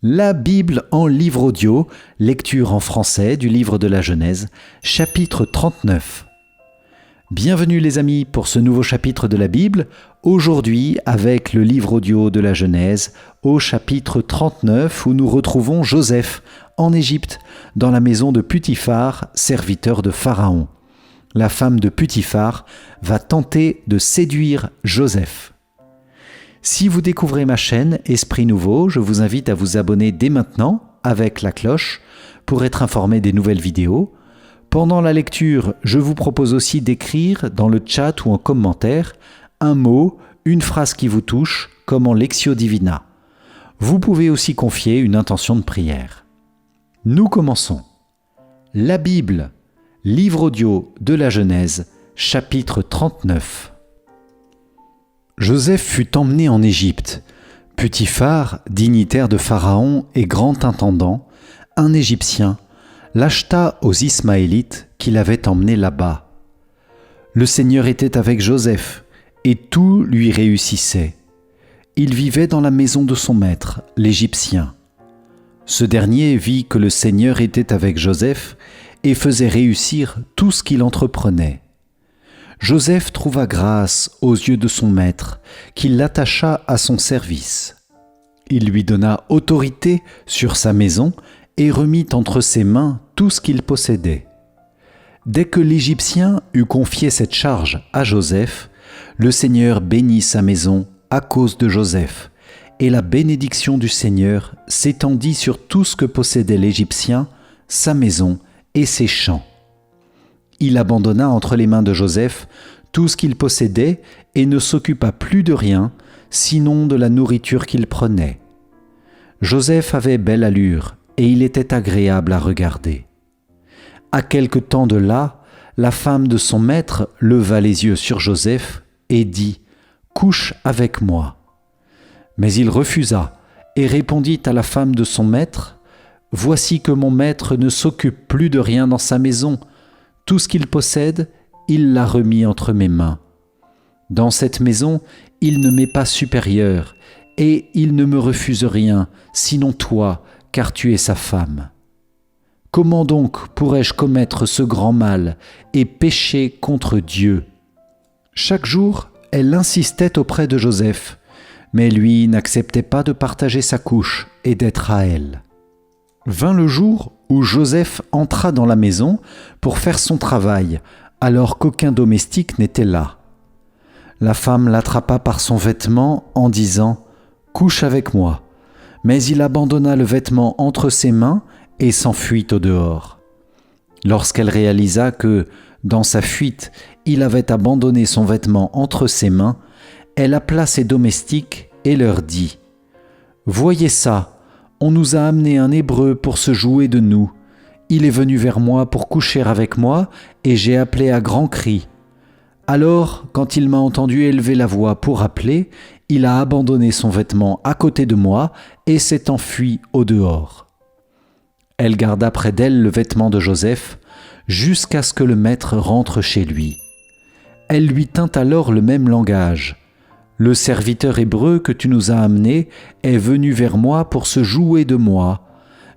La Bible en livre audio, lecture en français du livre de la Genèse, chapitre 39. Bienvenue les amis pour ce nouveau chapitre de la Bible, aujourd'hui avec le livre audio de la Genèse au chapitre 39 où nous retrouvons Joseph en Égypte, dans la maison de Putiphar, serviteur de Pharaon. La femme de Putiphar va tenter de séduire Joseph. Si vous découvrez ma chaîne Esprit Nouveau, je vous invite à vous abonner dès maintenant avec la cloche pour être informé des nouvelles vidéos. Pendant la lecture, je vous propose aussi d'écrire dans le chat ou en commentaire un mot, une phrase qui vous touche, comme en Lectio Divina. Vous pouvez aussi confier une intention de prière. Nous commençons. La Bible, livre audio de la Genèse, chapitre 39. Joseph fut emmené en Égypte. Putiphar, dignitaire de Pharaon et grand intendant, un Égyptien, l'acheta aux Ismaélites qui l'avaient emmené là-bas. Le Seigneur était avec Joseph, et tout lui réussissait. Il vivait dans la maison de son maître, l'Égyptien. Ce dernier vit que le Seigneur était avec Joseph et faisait réussir tout ce qu'il entreprenait. Joseph trouva grâce aux yeux de son maître, qui l'attacha à son service. Il lui donna autorité sur sa maison et remit entre ses mains tout ce qu'il possédait. Dès que l'Égyptien eut confié cette charge à Joseph, le Seigneur bénit sa maison à cause de Joseph, et la bénédiction du Seigneur s'étendit sur tout ce que possédait l'Égyptien, sa maison et ses champs. Il abandonna entre les mains de Joseph tout ce qu'il possédait et ne s'occupa plus de rien, sinon de la nourriture qu'il prenait. Joseph avait belle allure et il était agréable à regarder. À quelque temps de là, la femme de son maître leva les yeux sur Joseph et dit « Couche avec moi ». Mais il refusa et répondit à la femme de son maître « Voici que mon maître ne s'occupe plus de rien dans sa maison. Tout ce qu'il possède, il l'a remis entre mes mains. Dans cette maison, il ne m'est pas supérieur, et il ne me refuse rien, sinon toi, car tu es sa femme. Comment donc pourrais-je commettre ce grand mal et pécher contre Dieu ?» Chaque jour, elle insistait auprès de Joseph, mais lui n'acceptait pas de partager sa couche et d'être à elle. Vint le jour où Joseph entra dans la maison pour faire son travail, alors qu'aucun domestique n'était là. La femme l'attrapa par son vêtement en disant « Couche avec moi ». Mais il abandonna le vêtement entre ses mains et s'enfuit au dehors. Lorsqu'elle réalisa que, dans sa fuite, il avait abandonné son vêtement entre ses mains, elle appela ses domestiques et leur dit « Voyez ça ! On nous a amené un Hébreu pour se jouer de nous. Il est venu vers moi pour coucher avec moi, et j'ai appelé à grands cris. Alors, quand il m'a entendu élever la voix pour appeler, il a abandonné son vêtement à côté de moi et s'est enfui au dehors. » Elle garda près d'elle le vêtement de Joseph, jusqu'à ce que le maître rentre chez lui. Elle lui tint alors le même langage. « Le serviteur hébreu que tu nous as amené est venu vers moi pour se jouer de moi.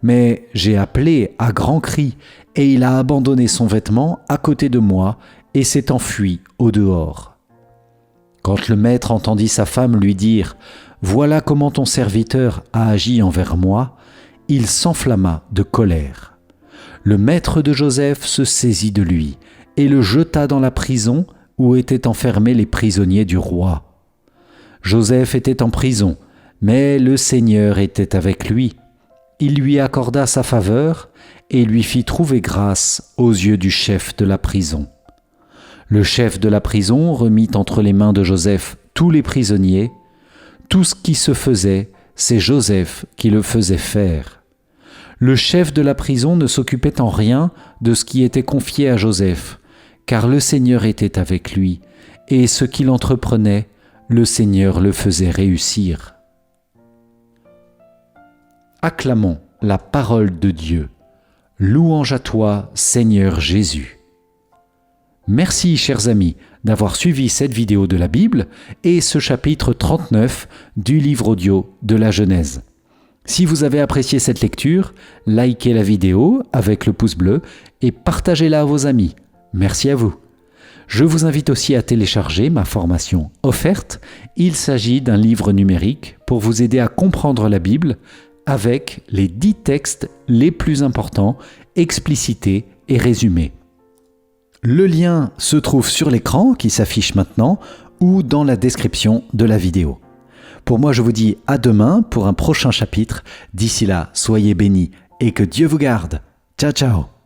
Mais j'ai appelé à grands cris, et il a abandonné son vêtement à côté de moi et s'est enfui au dehors. » Quand le maître entendit sa femme lui dire « Voilà comment ton serviteur a agi envers moi », il s'enflamma de colère. Le maître de Joseph se saisit de lui et le jeta dans la prison où étaient enfermés les prisonniers du roi. Joseph était en prison, mais le Seigneur était avec lui. Il lui accorda sa faveur et lui fit trouver grâce aux yeux du chef de la prison. Le chef de la prison remit entre les mains de Joseph tous les prisonniers. Tout ce qui se faisait, c'est Joseph qui le faisait faire. Le chef de la prison ne s'occupait en rien de ce qui était confié à Joseph, car le Seigneur était avec lui, et ce qu'il entreprenait, le Seigneur le faisait réussir. Acclamons la parole de Dieu. Louange à toi, Seigneur Jésus. Merci, chers amis, d'avoir suivi cette vidéo de la Bible et ce chapitre 39 du livre audio de la Genèse. Si vous avez apprécié cette lecture, likez la vidéo avec le pouce bleu et partagez-la à vos amis. Merci à vous. Je vous invite aussi à télécharger ma formation offerte. Il s'agit d'un livre numérique pour vous aider à comprendre la Bible avec les 10 textes les plus importants, explicités et résumés. Le lien se trouve sur l'écran qui s'affiche maintenant ou dans la description de la vidéo. Pour moi, je vous dis à demain pour un prochain chapitre. D'ici là, soyez bénis et que Dieu vous garde. Ciao, ciao!